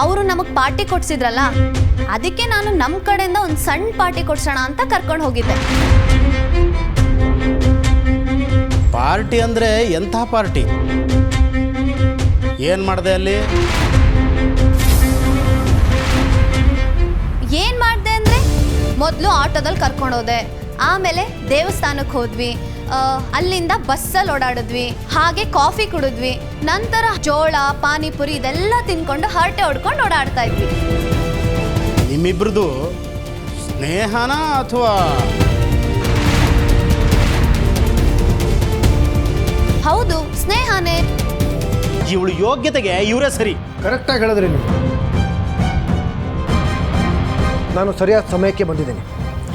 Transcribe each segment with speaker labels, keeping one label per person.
Speaker 1: ಅವರು ನಮಗೆ ಪಾರ್ಟಿ ಕೊಡ್ಸಿದ್ರಲ್ಲ, ಅದಕ್ಕೆ ನಾನು ನಮ್ಮ ಕಡೆಯಿಂದ ಒಂದು ಸಣ್ಣ ಪಾರ್ಟಿ ಕೊಡ್ಸೋಣ ಅಂತ ಕರ್ಕೊಂಡು ಹೋಗಿದ್ದೆ.
Speaker 2: ಪಾರ್ಟಿ ಅಂದರೆ ಎಂಥ ಪಾರ್ಟಿ? ಏನು ಮಾಡಿದೆ ಅಲ್ಲಿ?
Speaker 1: ಏನು ಮಾಡಿದೆ ಅಂದರೆ, ಮೊದಲು ಆಟೋದಲ್ಲಿ ಕರ್ಕೊಂಡೋದೆ, ಆಮೇಲೆ ದೇವಸ್ಥಾನಕ್ಕೆ ಹೋದ್ವಿ, ಅಲ್ಲಿಂದ ಬಸ್ಸಲ್ಲಿ ಓಡಾಡಿದ್ವಿ, ಹಾಗೆ ಕಾಫಿ ಕುಡಿದ್ವಿ, ನಂತರ ಜೋಳ ಪಾನಿಪುರಿ ಇದೆಲ್ಲ ತಿನ್ಕೊಂಡು ಹರಟೆ ಹೊಡ್ಕೊಂಡು ಓಡಾಡ್ತಾ ಇದ್ವಿ.
Speaker 2: ನಿಮ್ಮಿಬ್ರದು ಸ್ನೇಹನ ಅಥವಾ?
Speaker 1: ಹೌದು, ಸ್ನೇಹನೇ.
Speaker 2: ಇವಳು ಯೋಗ್ಯತೆಗೆ ಇವರೇ ಸರಿ.
Speaker 3: ಕರೆಕ್ಟಾಗಿ ಹೇಳಿದ್ರಿ ನೀವು. ನಾನು ಸರಿಯಾದ ಸಮಯಕ್ಕೆ ಬಂದಿದ್ದೀನಿ.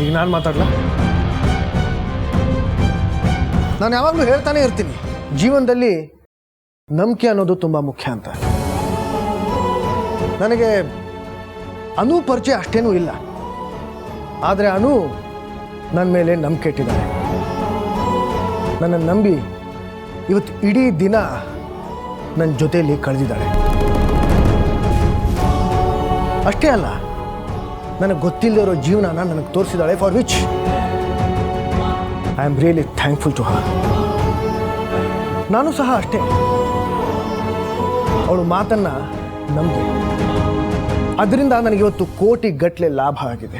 Speaker 3: ಈಗ ನಾನು ಮಾತಾಡಲ? ನಾನು ಯಾವಾಗಲೂ ಹೇಳ್ತಾನೆ ಇರ್ತೀನಿ, ಜೀವನದಲ್ಲಿ ನಂಬಿಕೆ ಅನ್ನೋದು ತುಂಬ ಮುಖ್ಯ ಅಂತ. ನನಗೆ ಅನು ಪರಿಚಯ ಅಷ್ಟೇನೂ ಇಲ್ಲ, ಆದರೆ ಅನು ನನ್ನ ಮೇಲೆ ನಂಬಿಕೆ ಇಟ್ಟಿದ್ದಾಳೆ. ನನ್ನನ್ನು ನಂಬಿ ಇವತ್ತು ಇಡೀ ದಿನ ನನ್ನ ಜೊತೆಯಲ್ಲಿ ಕಳೆದಿದ್ದಾಳೆ. ಅಷ್ಟೇ ಅಲ್ಲ, ನನಗೆ ಗೊತ್ತಿಲ್ಲದಿರೋ ಜೀವನನ ನನಗೆ ತೋರಿಸಿದ್ದಾಳೆ, for which I am really thankful to her. ನಾನು ಸಹ ಅಷ್ಟೇ, ಅವಳು ಮಾತನ್ನು ನಂಬಿದೆ. ಅದರಿಂದ ನನಗಿವತ್ತು ಕೋಟಿ ಗಟ್ಟಲೆ ಲಾಭ ಆಗಿದೆ.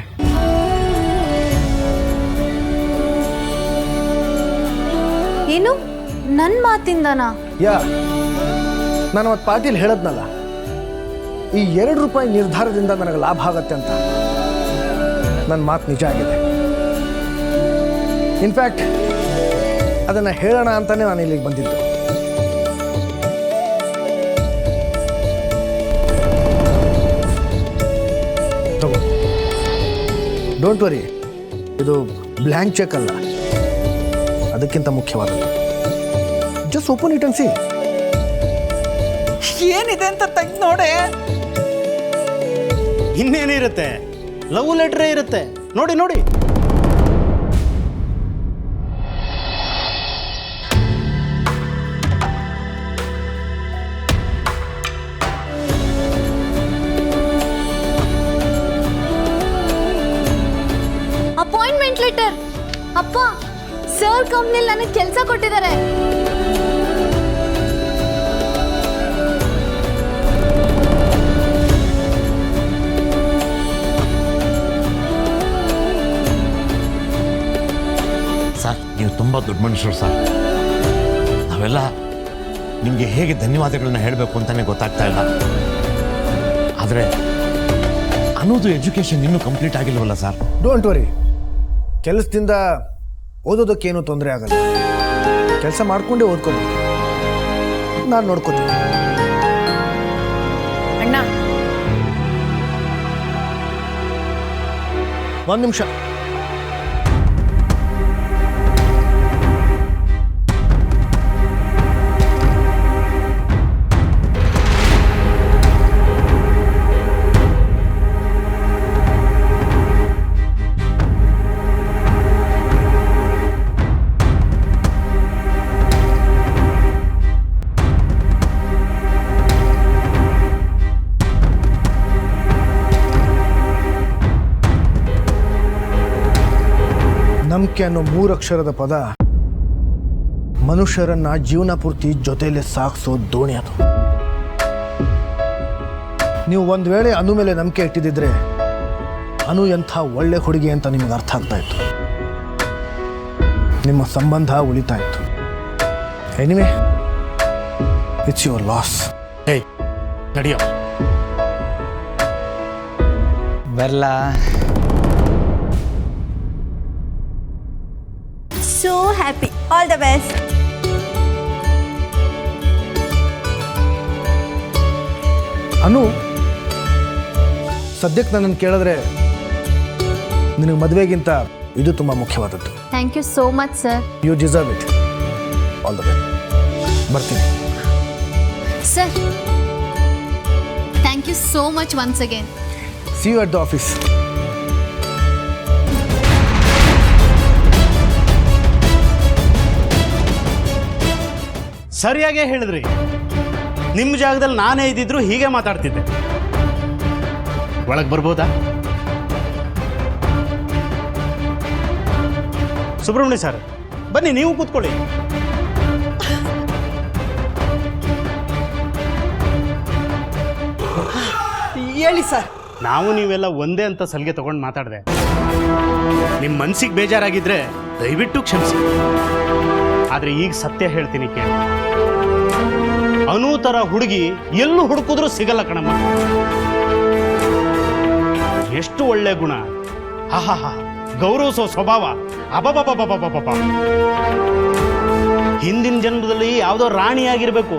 Speaker 1: ಏನು, ನನ್ನ ಮಾತಿಂದನಾ?
Speaker 3: ನಾನು ಅವತ್ತು ಪಾರ್ಟಿಲಿ ಹೇಳದ್ನಲ್ಲ, ಈ ₹2 ನಿರ್ಧಾರದಿಂದ ನನಗೆ ಲಾಭ ಆಗತ್ತೆ ಅಂತ. ನನ್ನ ಮಾತು ನಿಜ ಆಗಿದೆ. ಇನ್ಫ್ಯಾಕ್ಟ್ ಅದನ್ನು ಹೇಳೋಣ ಅಂತಾನೆ ನಾನು ಇಲ್ಲಿಗೆ ಬಂದಿದ್ದು. ತಗೋ, ಡೋಂಟ್ ವರಿ, ಇದು ಬ್ಲ್ಯಾಂಕ್ ಚೆಕ್ ಅಲ್ಲ, ಅದಕ್ಕಿಂತ ಮುಖ್ಯವಾದದ್ದು. Just open it and C.
Speaker 4: ಏನಿದೆ ಅಂತ ತೆಗ್ದು ನೋಡೆ.
Speaker 2: ಇನ್ನೇನಿರುತ್ತೆ, ಲವ್ ಲೆಟ್ರೇ ಇರುತ್ತೆ. ನೋಡಿ ನೋಡಿ.
Speaker 1: Appointment letter. ಅಪ್ಪ, ಸರ್ ಕಂಪ್ನಿಲಿ ನನಗೆ ಕೆಲಸ ಕೊಟ್ಟಿದ್ದಾರೆ.
Speaker 5: ಸರ್, ನೀವು ತುಂಬ ದೊಡ್ಡ ಮನುಷ್ಯರು ಸರ್. ನಾವೆಲ್ಲ ನಿಮಗೆ ಹೇಗೆ ಧನ್ಯವಾದಗಳನ್ನ ಹೇಳಬೇಕು ಅಂತಲೇ ಗೊತ್ತಾಗ್ತಾ ಇಲ್ಲ. ಆದರೆ ಅನ್ನೋದು ಎಜುಕೇಷನ್ ಇನ್ನೂ ಕಂಪ್ಲೀಟ್ ಆಗಿಲ್ವಲ್ಲ ಸರ್?
Speaker 3: ಡೋಂಟ್ ವರಿ, ಕೆಲಸದಿಂದ ಓದೋದಕ್ಕೇನು ತೊಂದರೆ ಆಗಲ್ಲ. ಕೆಲಸ ಮಾಡಿಕೊಂಡೇ ಓದ್ಕೋಬೇಕು. ನಾನು ನೋಡ್ಕೋತೀನಿ.
Speaker 1: ಅಣ್ಣ,
Speaker 3: ಒಂದು ನಿಮಿಷ. ನಂಬಿಕೆ ಅನ್ನೋ 3 ಅಕ್ಷರದ ಪದ ಮನುಷ್ಯರನ್ನ ಜೀವನ ಪೂರ್ತಿ ಜೊತೆಯಲ್ಲೇ ಸಾಗಿಸೋ ದೋಣಿ ಅದು. ನೀವು ಒಂದು ವೇಳೆ ಅನು ಮೇಲೆ ನಂಬಿಕೆ ಇಟ್ಟಿದ್ದಿದ್ರೆ ಅನು ಎಂಥ ಒಳ್ಳೆ ಹುಡುಗಿ ಅಂತ ನಿಮಗೆ ಅರ್ಥ ಆಗ್ತಾ ಇತ್ತು. ನಿಮ್ಮ ಸಂಬಂಧ ಉಳಿತಾ ಇತ್ತು. Anyway, it's your loss.
Speaker 2: Hey, ನಡಿಯೋ.
Speaker 4: ಬರ್ಲಾ?
Speaker 6: So happy. All the best.
Speaker 3: ಅನು, ಸದ್ಯಕ್ಕೆ ನನ್ನನ್ನು ಕೇಳಿದ್ರೆ ನಿನಗೆ ಮದುವೆಗಿಂತ ಇದು ತುಂಬ ಮುಖ್ಯವಾದದ್ದು.
Speaker 1: Thank you so much sir.
Speaker 3: You deserve it. All the best. ಬರ್ತೀನಿ
Speaker 1: sir. Thank you so much once again.
Speaker 3: See you at the office.
Speaker 2: ಸರಿಯಾಗೇ ಹೇಳಿದ್ರಿ. ನಿಮ್ಮ ಜಾಗದಲ್ಲಿ ನಾನೇ ಇದ್ದಿದ್ರು ಹೀಗೆ ಮಾತಾಡ್ತಿದ್ದೆ. ಒಳಗೆ ಬರ್ಬೋದಾ? ಸುಬ್ರಹ್ಮಣ್ಯ ಸರ್, ಬನ್ನಿ, ನೀವು ಕೂತ್ಕೊಳ್ಳಿ.
Speaker 7: ಹೇಳಿ ಸರ್.
Speaker 2: ನಾವು ನೀವೆಲ್ಲ ಒಂದೇ ಅಂತ ಸಲಿಗೆ ತಗೊಂಡು ಮಾತಾಡಿದೆ. ನಿಮ್ಮ ಮನ್ಸಿಗೆ ಬೇಜಾರಾಗಿದ್ರೆ ದಯವಿಟ್ಟು ಕ್ಷಮಿಸಿ. ಆದ್ರೆ ಈಗ ಸತ್ಯ ಹೇಳ್ತೀನಿ ಕೇಳಿ. ಅನು ಥರ ಹುಡುಗಿ ಎಲ್ಲೂ ಹುಡುಕಿದ್ರೂ ಸಿಗಲ್ಲ ಕಣಮ್ಮ. ಎಷ್ಟು ಒಳ್ಳೆ ಗುಣ, ಹಾ ಗೌರವಿಸೋ ಸ್ವಭಾವ, ಅಬಬಬಬಬಬಬ. ಹಿಂದಿನ ಜನ್ಮದಲ್ಲಿ ಯಾವುದೋ ರಾಣಿಯಾಗಿರ್ಬೇಕು.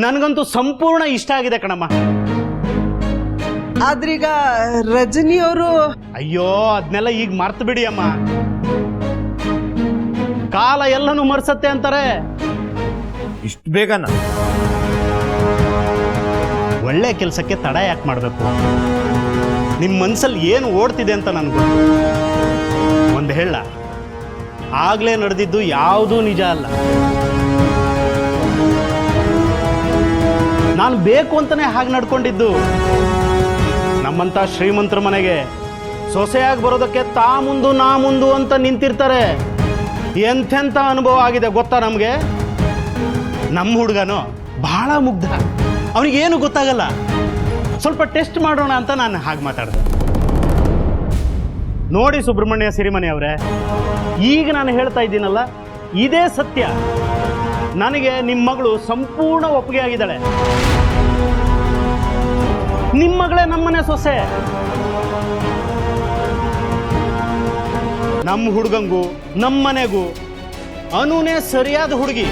Speaker 2: ನನಗಂತೂ ಸಂಪೂರ್ಣ ಇಷ್ಟ ಆಗಿದೆ ಕಣಮ್ಮ.
Speaker 7: ಆದ್ರೀಗ ರಜನಿ ಅವರು
Speaker 2: ಅಯ್ಯೋ, ಅದನ್ನೆಲ್ಲ ಈಗ ಮರ್ತು ಬಿಡಿ ಅಮ್ಮ. ಕಾಲ ಎಲ್ಲನೂ ಮರ್ಸತ್ತೆ ಅಂತಾರೆ.
Speaker 5: ಇಷ್ಟು ಬೇಗನ?
Speaker 2: ಒಳ್ಳೆ ಕೆಲಸಕ್ಕೆ ತಡ ಯಾಕೆ ಮಾಡಬೇಕು? ನಿಮ್ಮ ಮನಸ್ಸಲ್ಲಿ ಏನು ಓಡ್ತಿದೆ ಅಂತ ನನಗೆ ಗೊತ್ತು. ಒಂದು ಹೇಳ, ಆಗ್ಲೇ ನಡೆದಿದ್ದು ಯಾವುದೂ ನಿಜ ಅಲ್ಲ. ನಾನು ಬೇಕು ಅಂತಾನೆ ಹಾಗೆ ನಡ್ಕೊಂಡಿದ್ದು. ನಮ್ಮಂಥ ಶ್ರೀಮಂತರ ಮನೆಗೆ ಸೊಸೆಯಾಗಿ ಬರೋದಕ್ಕೆ ತಾ ಮುಂದು ನಾ ಮುಂದು ಅಂತ ನಿಂತಿರ್ತಾರೆ. ಎಂಥೆಂಥ ಅನುಭವ ಆಗಿದೆ ಗೊತ್ತಾ ನಮಗೆ. ನಮ್ಮ ಹುಡುಗನು ಬಹಳ ಮುಗ್ಧ, ಅವನಿಗೇನು ಗೊತ್ತಾಗಲ್ಲ. ಸ್ವಲ್ಪ ಟೆಸ್ಟ್ ಮಾಡೋಣ ಅಂತ ನಾನು ಹಾಗೆ ಮಾತಾಡಿದೆ. ನೋಡಿ ಸುಬ್ರಹ್ಮಣ್ಯ ಸಿರಿಮನೆ ಅವರೇ, ಈಗ ನಾನು ಹೇಳ್ತಾ ಇದ್ದೀನಲ್ಲ, ಇದೇ ಸತ್ಯ. ನನಗೆ ನಿಮ್ಮ ಮಗಳು ಸಂಪೂರ್ಣ ಒಪ್ಪಿಗೆ ಆಗಿದ್ದಾಳೆ. ನಿಮ್ಮ ಮಗಳೇ ನಮ್ಮನೆ ಸೊಸೆ. ನಮ್ಮ ಹುಡುಗಂಗೂ ನಮ್ಮ ಮನೆಗೂ ಅನುನೇ ಸರಿಯಾದ ಹುಡುಗಿ.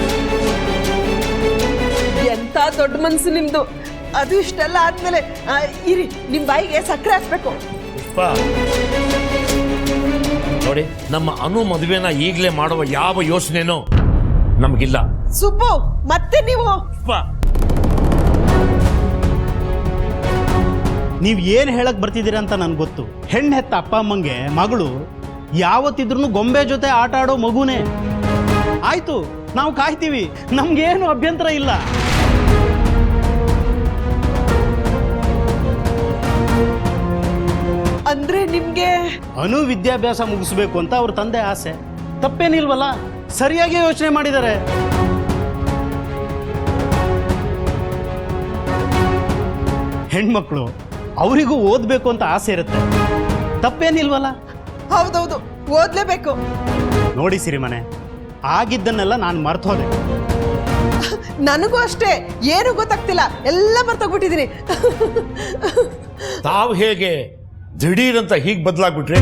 Speaker 7: ಎಂತ ದೊಡ್ಡ ಮನ್ಸು ನಿಮ್ದು. ಅದು ಇಷ್ಟೆಲ್ಲ ಆದ್ಮೇಲೆ ಇರಿ, ನಿಮ್ ಬಾಯಿಗೆ ಸಕ್ಕರೆ ಹಾಕ್ಬೇಕು.
Speaker 5: ನೋಡಿ, ನಮ್ಮ ಅನು ಮದುವೆನ ಈಗಲೇ ಮಾಡುವ ಯಾವ ಯೋಚನೆನೂ ನಮಗಿಲ್ಲ.
Speaker 7: ಸುಬ್ಬು, ಮತ್ತೆ ನೀವು
Speaker 2: ನೀವು ಏನು ಹೇಳಕ್ ಬರ್ತಿದ್ದೀರಾ ಅಂತ ನನ್ಗೆ ಗೊತ್ತು. ಹೆಣ್ಣು ಹೆತ್ತ ಅಪ್ಪ ಅಮ್ಮಂಗೆ ಮಗಳು ಯಾವತ್ತಿದ್ರೂ ಗೊಂಬೆ ಜೊತೆ ಆಟ ಆಡೋ ಮಗುನೇ. ಆಯ್ತು, ನಾವು ಕಾಯ್ತೀವಿ, ನಮ್ಗೇನು ಅಭ್ಯಂತರ ಇಲ್ಲ.
Speaker 7: ಅಂದ್ರೆ ನಿಮ್ಗೆ
Speaker 2: ಅನು ವಿದ್ಯಾಭ್ಯಾಸ ಮುಗಿಸ್ಬೇಕು ಅಂತ ಅವ್ರ ತಂದೆ ಆಸೆ. ತಪ್ಪೇನಿಲ್ವಲ್ಲ, ಸರಿಯಾಗಿ ಯೋಚನೆ ಮಾಡಿದ್ದಾರೆ. ಹೆಣ್ಮಕ್ಳು ಅವರಿಗೂ ಓದಬೇಕು ಅಂತ ಆಸೆ ಇರುತ್ತೆ. ತಪ್ಪೇನಿಲ್ವಲ್ಲ.
Speaker 7: ಹೌದೌದು, ಓದ್ಲೇಬೇಕು.
Speaker 2: ನೋಡಿ ಸಿರಿಮನೆ, ಆಗಿದ್ದನ್ನೆಲ್ಲ ನಾನು ಮರ್ತು ಹೋದೆ.
Speaker 7: ನನಗೂ ಅಷ್ಟೇ, ಏನು ಗೊತ್ತಾಗ್ತಿಲ್ಲ, ಎಲ್ಲ ಮರ್ತೋಗ್ಬಿಟ್ಟಿದ್ದೀನಿ.
Speaker 5: ತಾವು ಹೇಗೆ ದಿಢೀರಂತ ಹೀಗೆ ಬದಲಾಗ್ಬಿಟ್ರೆ?